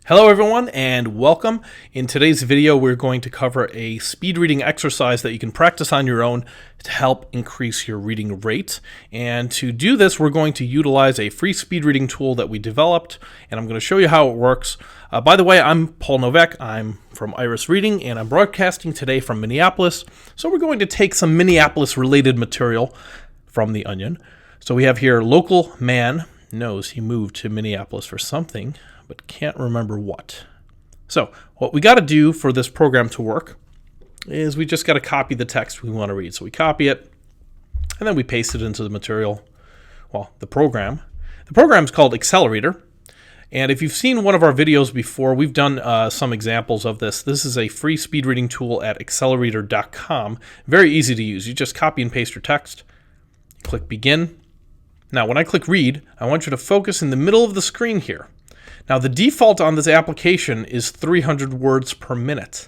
Hello everyone and welcome. In today's video we're going to cover a speed reading exercise that you can practice on your own to help increase your reading rate. And to do this we're going to utilize a free speed reading tool that we developed, and I'm going to show you how it works. By the way, I'm Paul Novak. I'm from Iris Reading and I'm broadcasting today from Minneapolis. So we're going to take some Minneapolis related material from The Onion. So we have here: local man knows he moved to Minneapolis for something but can't remember what. So what we got to do for this program to work is we just got to copy the text we want to read. So we copy it and then we paste it into the material. Well, the program. The program is called Accelerator. And if you've seen one of our videos before, we've done some examples of this. This is a free speed reading tool at accelerator.com. Very easy to use. You just copy and paste your text, click begin. Now when I click read, I want you to focus in the middle of the screen here. Now the default on this application is 300 words per minute.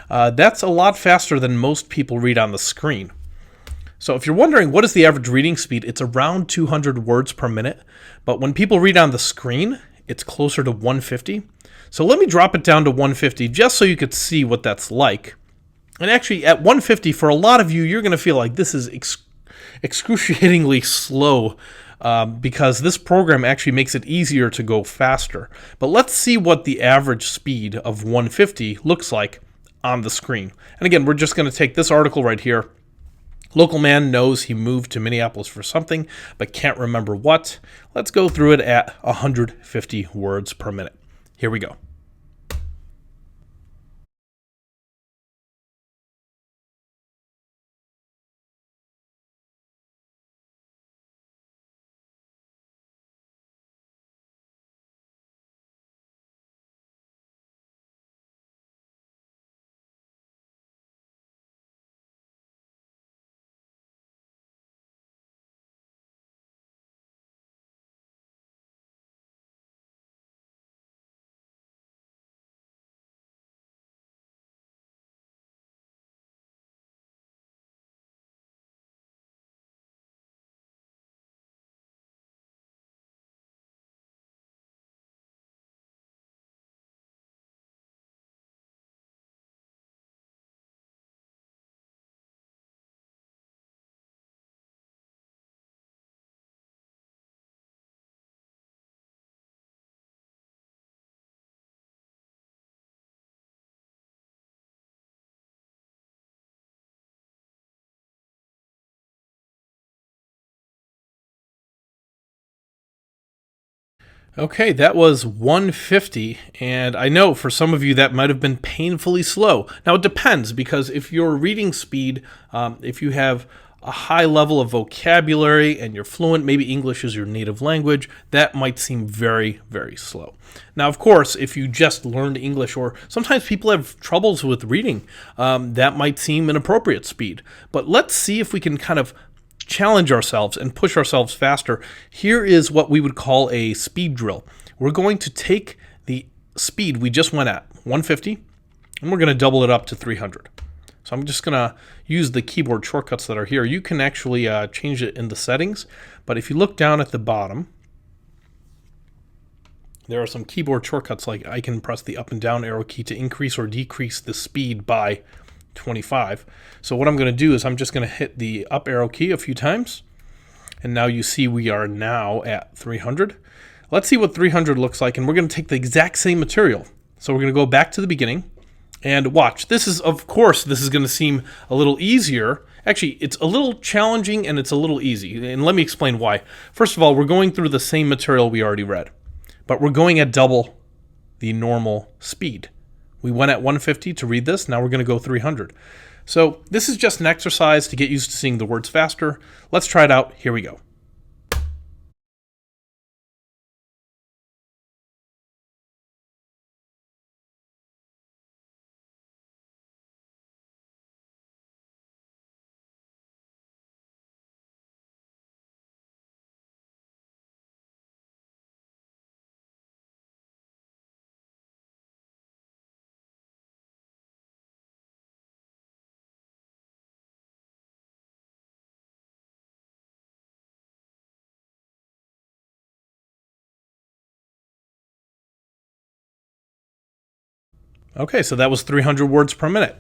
That's a lot faster than most people read on the screen. So if you're wondering what is the average reading speed, it's around 200 words per minute. But when people read on the screen, it's closer to 150. So let me drop it down to 150 just so you could see what that's like. And actually at 150, for a lot of you, you're going to feel like this is excruciatingly slow. Because this program actually makes it easier to go faster. But let's see what the average speed of 150 looks like on the screen. And again, we're just going to take this article right here. Local man knows he moved to Minneapolis for something, but can't remember what. Let's go through it at 150 words per minute. Here we go. Okay, that was 150, and I know for some of you that might have been painfully slow. Now it depends, because if your reading speed, if you have a high level of vocabulary and you're fluent, maybe English is your native language, that might seem very, very slow. Now, of course, if you just learned English, or sometimes people have troubles with reading, that might seem an appropriate speed. But let's see if we can kind of challenge ourselves and push ourselves faster. Here is what we would call a speed drill. We're going to take the speed we just went at, 150, and we're going to double it up to 300. So I'm just going to use the keyboard shortcuts that are here. You can actually change it in the settings, but if you look down at the bottom, there are some keyboard shortcuts, like I can press the up and down arrow key to increase or decrease the speed by 25. So what I'm going to do is I'm just going to hit the up arrow key a few times, and now you see we are now at 300. Let's see what 300 looks like, and we're going to take the exact same material. So we're going to go back to the beginning and watch. This is, of course, this is going to seem a little easier. Actually, it's a little challenging and it's a little easy, and let me explain why. First of all, we're going through the same material we already read, but we're going at double the normal speed. We went at 150 to read this. Now we're going to go 300. So this is just an exercise to get used to seeing the words faster. Let's try it out. Here we go. Okay, so that was 300 words per minute.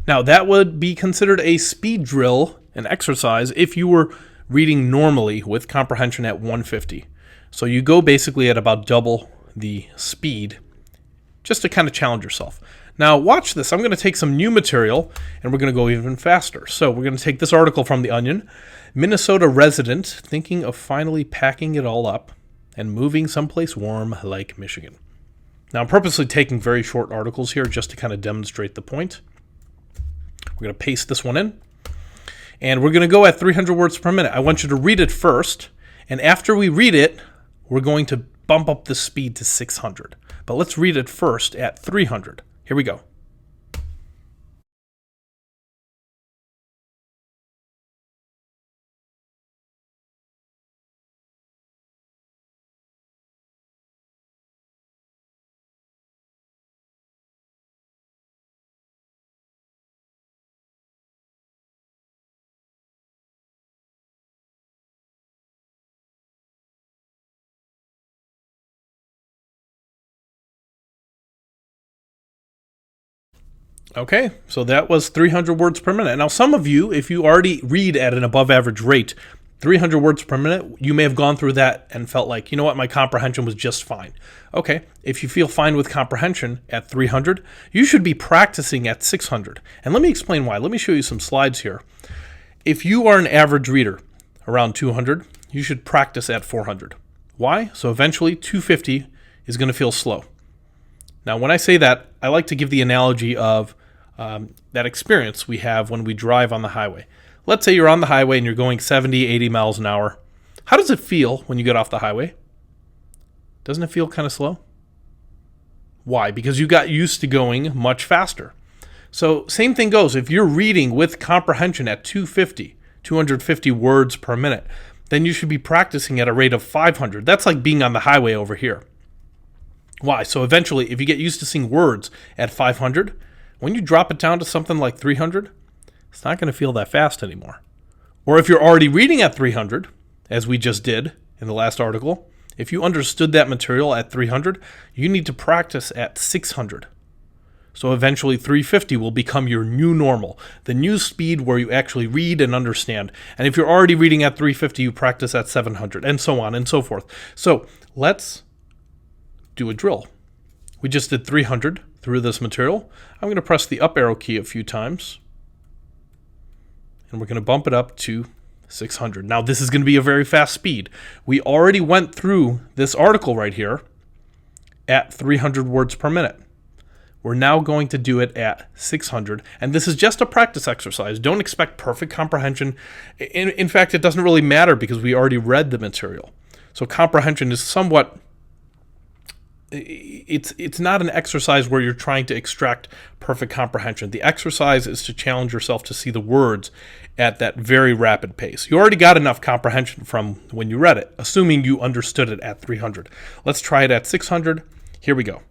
Now, that would be considered a speed drill, an exercise, if you were reading normally with comprehension at 150. So you go basically at about double the speed just to kind of challenge yourself. Now, watch this. I'm going to take some new material, and we're going to go even faster. So we're going to take this article from The Onion. Minnesota resident thinking of finally packing it all up and moving someplace warm like Michigan. Now, I'm purposely taking very short articles here just to kind of demonstrate the point. We're going to paste this one in, and we're going to go at 300 words per minute. I want you to read it first, and after we read it, we're going to bump up the speed to 600. But let's read it first at 300. Here we go. Okay, so that was 300 words per minute. Now, some of you, if you already read at an above average rate, 300 words per minute, you may have gone through that and felt like, you know what, my comprehension was just fine. Okay, if you feel fine with comprehension at 300, you should be practicing at 600. And let me explain why. Let me show you some slides here. If you are an average reader around 200, you should practice at 400. Why? So eventually 250 is going to feel slow. Now, when I say that, I like to give the analogy of that experience we have when we drive on the highway. Let's say you're on the highway and you're going 70, 80 miles an hour. How does it feel when you get off the highway? Doesn't it feel kind of slow? Why? Because you got used to going much faster. So same thing goes. If you're reading with comprehension at 250 words per minute, then you should be practicing at a rate of 500. That's like being on the highway over here. Why? So eventually, if you get used to seeing words at 500, when you drop it down to something like 300, it's not going to feel that fast anymore. Or if you're already reading at 300, as we just did in the last article, if you understood that material at 300, you need to practice at 600. So eventually 350 will become your new normal, the new speed where you actually read and understand. And if you're already reading at 350, you practice at 700, and so on and so forth. So let's do a drill. We just did 300 through this material. I'm going to press the up arrow key a few times, and we're going to bump it up to 600. Now, this is going to be a very fast speed. We already went through this article right here at 300 words per minute. We're now going to do it at 600, and this is just a practice exercise. Don't expect perfect comprehension. In fact, it doesn't really matter because we already read the material. So comprehension is somewhat... It's not an exercise where you're trying to extract perfect comprehension. The exercise is to challenge yourself to see the words at that very rapid pace. You already got enough comprehension from when you read it, assuming you understood it at 300. Let's try it at 600. Here we go.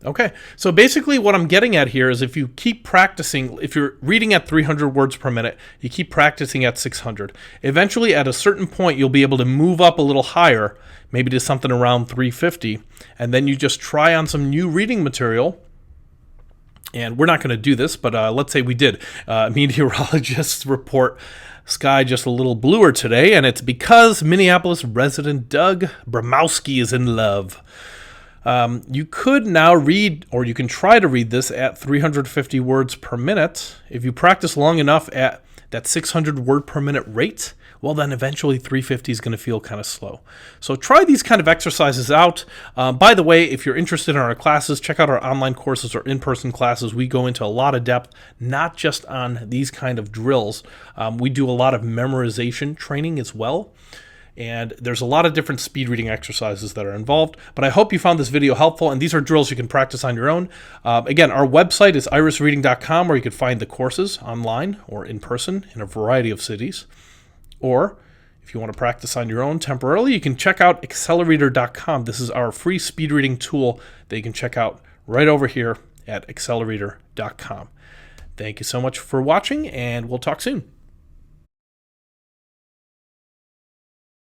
Okay, so basically what I'm getting at here is if you keep practicing, if you're reading at 300 words per minute, you keep practicing at 600. Eventually, at a certain point, you'll be able to move up a little higher, maybe to something around 350, and then you just try on some new reading material. And we're not going to do this, but let's say we did. Meteorologists report sky just a little bluer today, and it's because Minneapolis resident Doug Bramowski is in love. You could now read, or you can try to read this at 350 words per minute. If you practice long enough at that 600 word per minute rate, well, then eventually 350 is going to feel kind of slow. So try these kind of exercises out. By the way, if you're interested in our classes, check out our online courses or in-person classes. We go into a lot of depth, not just on these kind of drills. We do a lot of memorization training as well. And there's a lot of different speed reading exercises that are involved. But I hope you found this video helpful, and these are drills you can practice on your own. Again, our website is irisreading.com, where you can find the courses online or in person in a variety of cities. Or If you want to practice on your own temporarily, you can check out Accelerator.com. This is our free speed reading tool that you can check out right over here at Accelerator.com. Thank you so much for watching, and we'll talk soon.